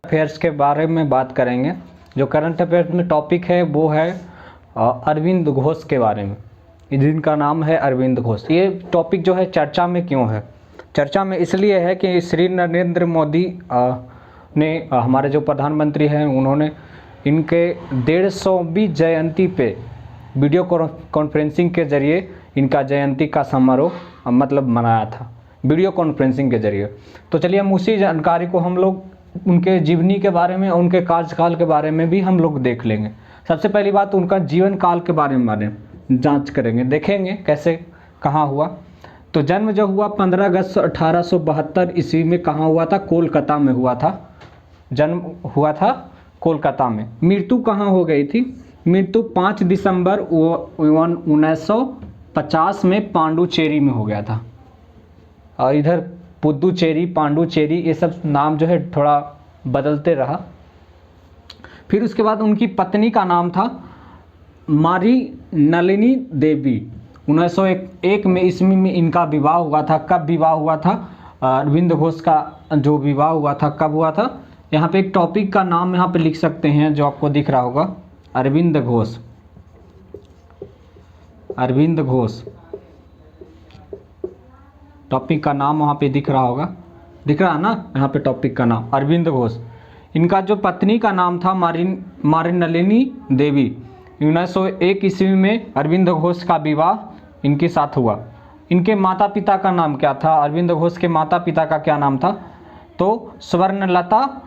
Affairs के बारे में बात करेंगे। जो करंट अफेयर्स में टॉपिक है वो है अरविंद घोष के बारे में, जिनका नाम है अरविंद घोष। ये टॉपिक जो है चर्चा में क्यों है? चर्चा में इसलिए है कि श्री नरेंद्र मोदी ने हमारे जो प्रधानमंत्री हैं उन्होंने इनके 150वीं जयंती पे वीडियो कॉन्फ्रेंसिंग के ज़रिए इनका जयंती का समारोह मतलब मनाया था, वीडियो कॉन्फ्रेंसिंग के ज़रिए। तो चलिए हम उसी जानकारी को हम लोग उनके जीवनी के बारे में, उनके कार्यकाल के बारे में भी हम लोग देख लेंगे। सबसे पहली बात उनका जीवन काल के बारे में जांच करेंगे, देखेंगे कैसे कहाँ हुआ। तो जन्म जो हुआ 15 अगस्त 1872 ईस्वी में कहाँ हुआ था? कोलकाता में हुआ था। जन्म हुआ था कोलकाता में। मृत्यु कहाँ हो गई थी? मृत्यु 5 दिसंबर 1950 में पांडुचेरी में हो गया था। और इधर पुदुचेरी, पांडुचेरी, ये सब नाम जो है थोड़ा बदलते रहा। फिर उसके बाद उनकी पत्नी का नाम था मारी नलिनी देवी। 1901 में ईस्वी में इनका विवाह हुआ था। कब विवाह हुआ था? अरविंद घोष का जो विवाह हुआ था कब हुआ था? यहाँ पे एक टॉपिक का नाम यहाँ पे लिख सकते हैं जो आपको दिख रहा होगा, अरविंद घोष। अरविंद घोष टॉपिक का नाम वहाँ पे दिख रहा होगा, दिख रहा है ना यहाँ पे टॉपिक का नाम अरविंद घोष। इनका जो पत्नी का नाम था मारी नलिनी देवी। 1901 ईस्वी में अरविंद घोष का विवाह इनके साथ हुआ। इनके माता पिता का नाम क्या था? अरविंद घोष के माता पिता का क्या नाम था? तो स्वर्णलता,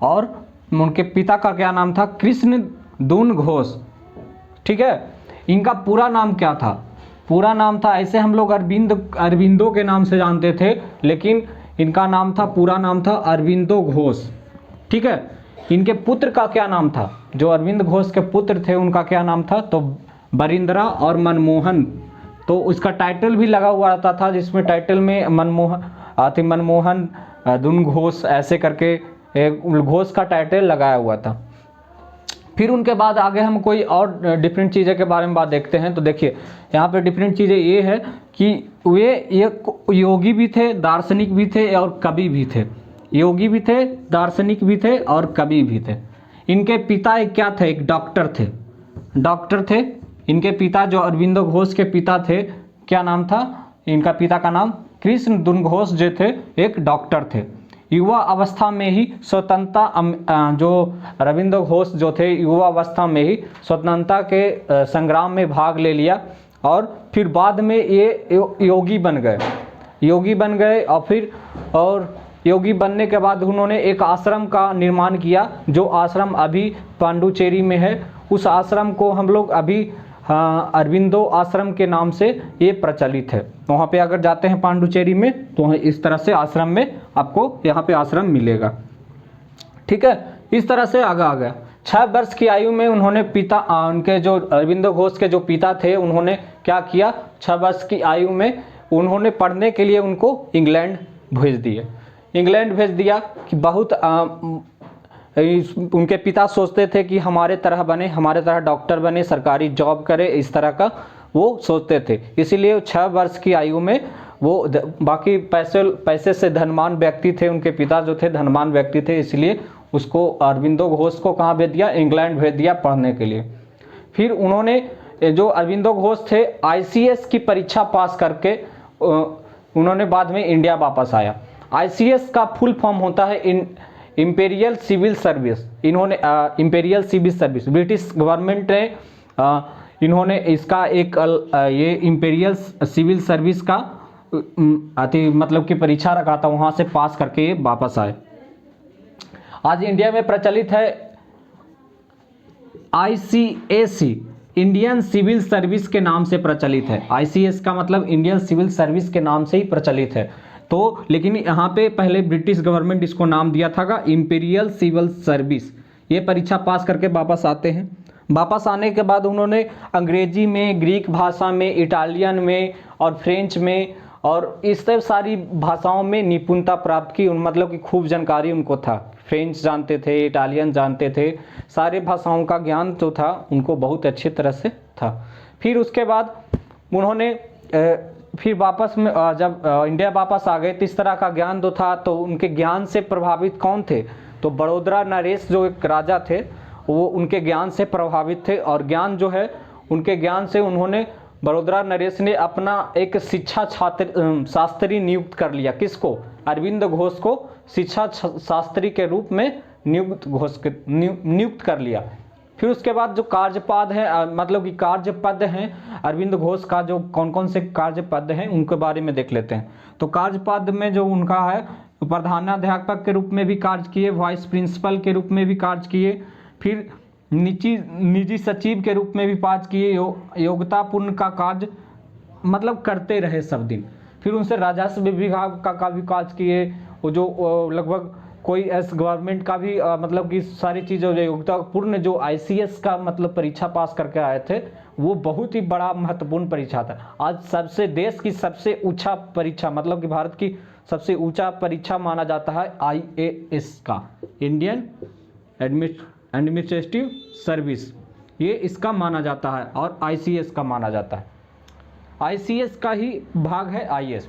और उनके पिता का क्या नाम था? कृष्ण दून घोष। ठीक है। इनका पूरा नाम क्या था? पूरा नाम था, ऐसे हम लोग अरविंदो के नाम से जानते थे, लेकिन इनका नाम था, पूरा नाम था अरविंदो घोष। ठीक है। इनके पुत्र का क्या नाम था? जो अरविंद घोष के पुत्र थे उनका क्या नाम था? तो बरिंद्रा और मनमोहन। तो उसका टाइटल भी लगा हुआ रहता था, जिसमें टाइटल में मनमोहन दुन घोष ऐसे करके घोष का टाइटल लगाया हुआ था। फिर उनके बाद आगे हम कोई और डिफरेंट चीज़ें के बारे में बात देखते हैं। तो देखिए यहाँ पे डिफरेंट चीज़ें ये है कि वे एक योगी भी थे, दार्शनिक भी थे और कवि भी थे। योगी भी थे, दार्शनिक भी थे और कवि भी थे। इनके पिता एक क्या थे? एक डॉक्टर थे। डॉक्टर थे इनके पिता। जो अरविंदो घोष के पिता थे, क्या नाम था इनका पिता का नाम? कृष्ण दून घोष जो थे एक डॉक्टर थे। युवा अवस्था में ही स्वतंत्रता, जो अरविंदो घोष जो थे युवा अवस्था में ही स्वतंत्रता के संग्राम में भाग ले लिया, और फिर बाद में ये योगी बन गए। योगी बन गए और योगी बनने के बाद उन्होंने एक आश्रम का निर्माण किया, जो आश्रम अभी पांडुचेरी में है। उस आश्रम को हम लोग अभी अरविंदो आश्रम के नाम से ये प्रचलित है। वहाँ पे अगर जाते हैं पांडुचेरी में तो इस तरह से आश्रम में आपको यहाँ पे आश्रम मिलेगा। ठीक है। इस तरह से आगे आ गया। 6 वर्ष की आयु में उन्होंने उनके जो अरविंदो घोष के जो पिता थे उन्होंने क्या किया? 6 वर्ष की आयु में उन्होंने पढ़ने के लिए उनको इंग्लैंड भेज दिए। इंग्लैंड भेज दिया कि बहुत उनके पिता सोचते थे कि हमारे तरह बने, हमारे तरह डॉक्टर बने, सरकारी जॉब करे, इस तरह का वो सोचते थे। इसीलिए 6 वर्ष की आयु में वो बाकी पैसे से धनवान व्यक्ति थे, उनके पिता जो थे धनवान व्यक्ति थे, इसलिए उसको अरविंदो घोष को कहाँ भेज दिया? इंग्लैंड भेज दिया पढ़ने के लिए। फिर उन्होंने जो अरविंदो घोष थे ICS की परीक्षा पास करके उन्होंने बाद में इंडिया वापस आया। ICS का फुल फॉर्म होता है इंपीरियल सिविल सर्विस। इन्होंने imperial civil service British government ने इन्होंने इसका एक ये इंपीरियल सिविल सर्विस का मतलब कि परीक्षा रखा था, वहाँ से पास करके ये वापस आए। आज इंडिया में प्रचलित है ICAC, इंडियन सिविल सर्विस के नाम से प्रचलित है। ICS का मतलब इंडियन सिविल सर्विस के नाम से ही प्रचलित है। तो लेकिन यहाँ पे पहले ब्रिटिश गवर्नमेंट इसको नाम दिया था इंपीरियल सिविल सर्विस। ये परीक्षा पास करके वापस आते हैं। वापस आने के बाद उन्होंने अंग्रेजी में, ग्रीक भाषा में, इटालियन में और फ्रेंच में और इस सब सारी भाषाओं में निपुणता प्राप्त की। मतलब कि खूब जानकारी उनको था। फ्रेंच जानते थे, इटालियन जानते थे, सारे भाषाओं का ज्ञान जो था उनको बहुत अच्छी तरह से था। फिर उसके बाद उन्होंने फिर वापस में जब इंडिया वापस आ गए तो इस तरह का ज्ञान जो था, तो उनके ज्ञान से प्रभावित कौन थे? तो बड़ोदरा नरेश जो एक राजा थे, वो उनके ज्ञान से प्रभावित थे, और ज्ञान जो है उनके ज्ञान से उन्होंने, बड़ोदरा नरेश ने अपना एक शिक्षा छात्र शास्त्री नियुक्त कर लिया। किसको? अरविंद घोष को शिक्षा शास्त्री के रूप में नियुक्त कर लिया। फिर उसके बाद जो कार्यपद है, मतलब कि कार्यपद हैं अरविंद घोष का, जो कौन कौन से कार्यपद हैं उनके बारे में देख लेते हैं। तो कार्यपद में जो उनका है, प्रधानाध्यापक के रूप में भी कार्य किए, वाइस प्रिंसिपल के रूप में भी कार्य किए, फिर निजी सचिव के रूप में भी कार्य किए, योग्यतापूर्ण का कार्य मतलब करते रहे सब दिन। फिर उनसे राजस्व विभाग का भी कार्य किए, वो जो लगभग कोई गवर्नमेंट का भी मतलब कि सारी चीज़ें, जो योग्यतापूर्ण जो ICS का मतलब परीक्षा पास करके आए थे, वो बहुत ही बड़ा महत्वपूर्ण परीक्षा था। आज सबसे देश की सबसे ऊंचा परीक्षा, मतलब कि भारत की सबसे ऊंचा परीक्षा माना जाता है IAS का, इंडियन एडमिनिस्ट्रेटिव सर्विस, ये इसका माना जाता है, और ICS का माना जाता है। ICS का ही भाग है IAS,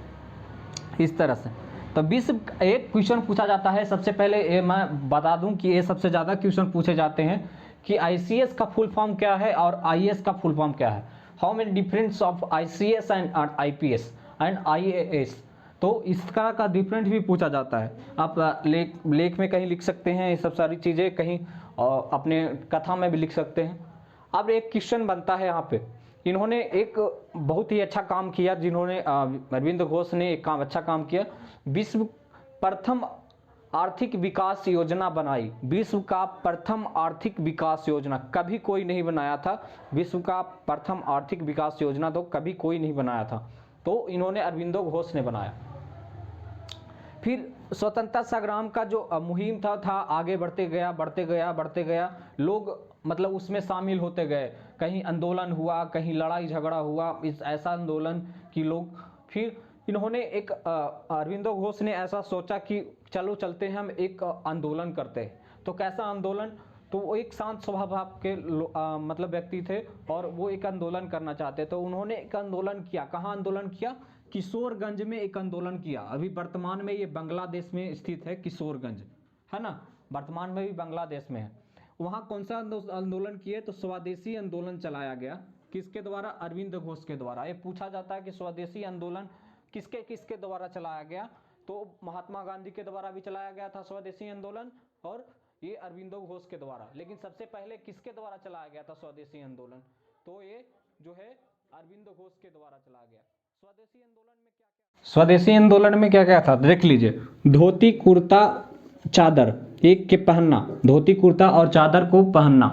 इस तरह से। तो 20 एक क्वेश्चन पूछा जाता है। सबसे पहले ये मैं बता दूं कि ये सबसे ज़्यादा क्वेश्चन पूछे जाते हैं कि ICS का फुल फॉर्म क्या है और IAS का फुल फॉर्म क्या है। How many difference of ICS and IPS and IAS। तो इस तरह का डिफरेंट भी पूछा जाता है। आप लेख में कहीं लिख सकते हैं, ये सब सारी चीज़ें कहीं अपने कथा में भी लिख सकते हैं। अब एक क्वेश्चन बनता है यहाँ पे, इन्होंने एक बहुत ही अच्छा काम किया, जिन्होंने अरविंद घोष ने एक अच्छा काम किया, विश्व प्रथम आर्थिक विकास योजना बनाई। विश्व का प्रथम आर्थिक विकास योजना कभी कोई नहीं बनाया था। विश्व का प्रथम आर्थिक विकास योजना तो कभी कोई नहीं बनाया था, तो इन्होंने अरविंदो घोष ने बनाया। फिर स्वतंत्रता संग्राम का जो मुहिम था आगे बढ़ते गया, लोग मतलब उसमें शामिल होते गए। कहीं आंदोलन हुआ, कहीं लड़ाई झगड़ा हुआ, इस ऐसा आंदोलन कि लोग, फिर इन्होंने एक अरविंदो घोष ने ऐसा सोचा कि चलो चलते हैं हम एक आंदोलन करते हैं। तो कैसा आंदोलन? तो वो एक शांत स्वभाव के मतलब व्यक्ति थे, और वो एक आंदोलन करना चाहते। तो उन्होंने एक आंदोलन किया। कहाँ आंदोलन किया? किशोरगंज में एक आंदोलन किया। अभी वर्तमान में ये बांग्लादेश में स्थित है किशोरगंज, है ना, वर्तमान में भी बांग्लादेश में है। वहाँ कौन सा आंदोलन किए? तो स्वदेशी आंदोलन चलाया गया। किसके द्वारा? अरविंद घोष के द्वारा। ये पूछा जाता है कि स्वदेशी आंदोलन किसके किसके द्वारा चलाया गया। तो महात्मा गांधी के द्वारा भी चलाया गया था स्वदेशी आंदोलन, और ये अरविंदो घोष के द्वारा। लेकिन सबसे पहले किसके द्वारा चलाया गया था स्वदेशी आंदोलन? तो ये जो है अरविंदो घोष के द्वारा चलाया गया। स्वदेशी आंदोलन में क्या क्या था देख लीजिए। धोती कुर्ता चादर एक के पहनना, धोती कुर्ता और चादर को पहनना।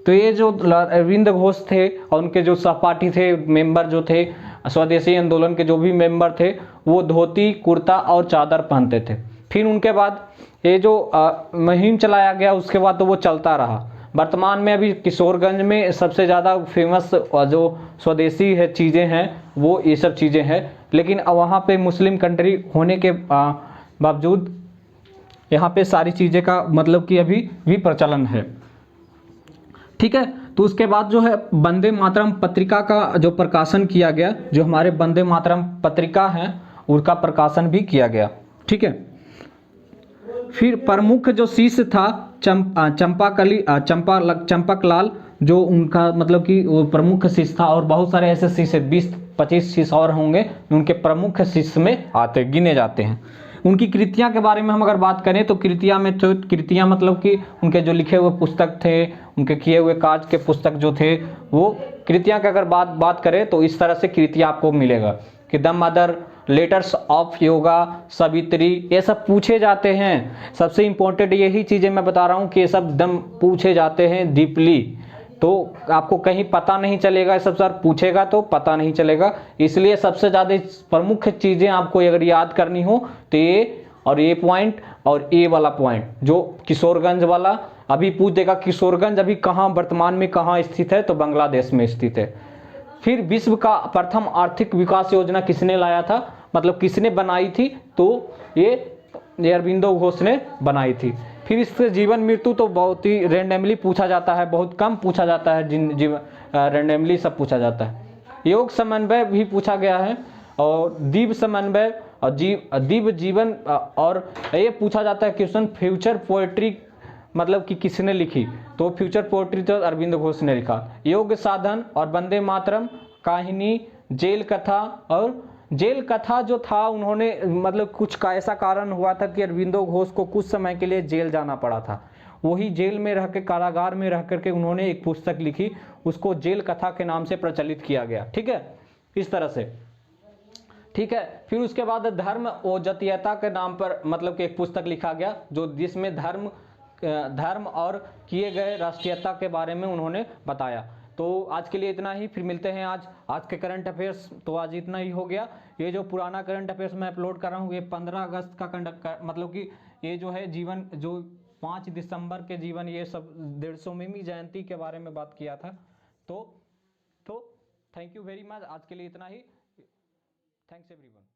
तो ये जो अरविंद घोष थे और उनके जो सहपाठी थे, मेंबर जो थे स्वदेशी आंदोलन के, जो भी मेंबर थे, वो धोती कुर्ता और चादर पहनते थे। फिर उनके बाद ये जो मुहिम चलाया गया, उसके बाद तो वो चलता रहा। वर्तमान में अभी किशोरगंज में सबसे ज़्यादा फेमस जो स्वदेशी है चीज़ें हैं, वो ये सब चीज़ें हैं। लेकिन वहाँ पे मुस्लिम कंट्री होने के बावजूद यहाँ पे सारी चीज़ें का मतलब कि अभी भी प्रचलन है। ठीक है, तो उसके बाद जो है वंदे मातरम पत्रिका का जो प्रकाशन किया गया, जो हमारे वंदे मातरम पत्रिका है उनका प्रकाशन भी किया गया। ठीक है, फिर प्रमुख जो शिष्य था चंपकलाल, जो उनका मतलब कि वो प्रमुख शिष्य था, और बहुत सारे ऐसे शिष्य 20-25 शिष्य और होंगे उनके प्रमुख शिष्य में आते गिने जाते हैं। उनकी कृतियां के बारे में हम अगर बात करें तो कृतियां में तो कृतियां मतलब कि उनके जो लिखे हुए पुस्तक थे, उनके किए हुए कार्य के पुस्तक जो थे, वो कृतियां की अगर बात करें तो इस तरह से कृतियां आपको मिलेगा कि the mother, letters of yoga, Savitri, ये सब पूछे जाते हैं। सबसे इम्पोर्टेंट यही चीज़ें मैं बता रहा हूँ कि ये सब एकदम पूछे जाते हैं डीपली, तो आपको कहीं पता नहीं चलेगा। सब सर पूछेगा तो पता नहीं चलेगा, इसलिए सबसे ज़्यादा प्रमुख चीज़ें आपको अगर याद करनी हो तो ये और ये पॉइंट और ये वाला पॉइंट, जो किशोरगंज वाला अभी पूछ देगा किशोरगंज अभी कहाँ वर्तमान में कहाँ स्थित है, तो बांग्लादेश में स्थित है। फिर विश्व का प्रथम आर्थिक विकास योजना किसने लाया था, मतलब किसने बनाई थी, तो ये अरविंदो घोष ने बनाई थी। फिर इससे जीवन मृत्यु तो बहुत ही रैंडमली पूछा जाता है, बहुत कम पूछा जाता है, रैंडमली सब पूछा जाता है। योग समन्वय भी पूछा गया है, और दीप समन्वय और दीप जीवन, और ये पूछा जाता है क्वेश्चन फ्यूचर पोएट्री मतलब कि किसने लिखी, तो फ्यूचर पोएट्री तो अरविंद घोष ने लिखा। योग साधन और वंदे मातरम, कहानी, जेल कथा, और जेल कथा जो था उन्होंने मतलब कुछ का ऐसा कारण हुआ था कि अरविंदो घोष को कुछ समय के लिए जेल जाना पड़ा था, वही जेल में रह के कारागार में रह करके उन्होंने एक पुस्तक लिखी, उसको जेल कथा के नाम से प्रचलित किया गया। ठीक है, इस तरह से। ठीक है, फिर उसके बाद धर्म और जातीयता के नाम पर मतलब कि एक पुस्तक लिखा गया जो जिसमें धर्म और किए गए राष्ट्रीयता के बारे में उन्होंने बताया। तो आज के लिए इतना ही, फिर मिलते हैं आज के करंट अफेयर्स। तो आज इतना ही हो गया। ये जो पुराना करंट अफेयर्स मैं अपलोड कर रहा हूँ ये 15 अगस्त का मतलब कि ये जो है जीवन, जो 5 दिसंबर के जीवन, ये सब 150वीं जयंती के बारे में बात किया था। तो थैंक यू वेरी मच, आज के लिए इतना ही। Thanks everyone.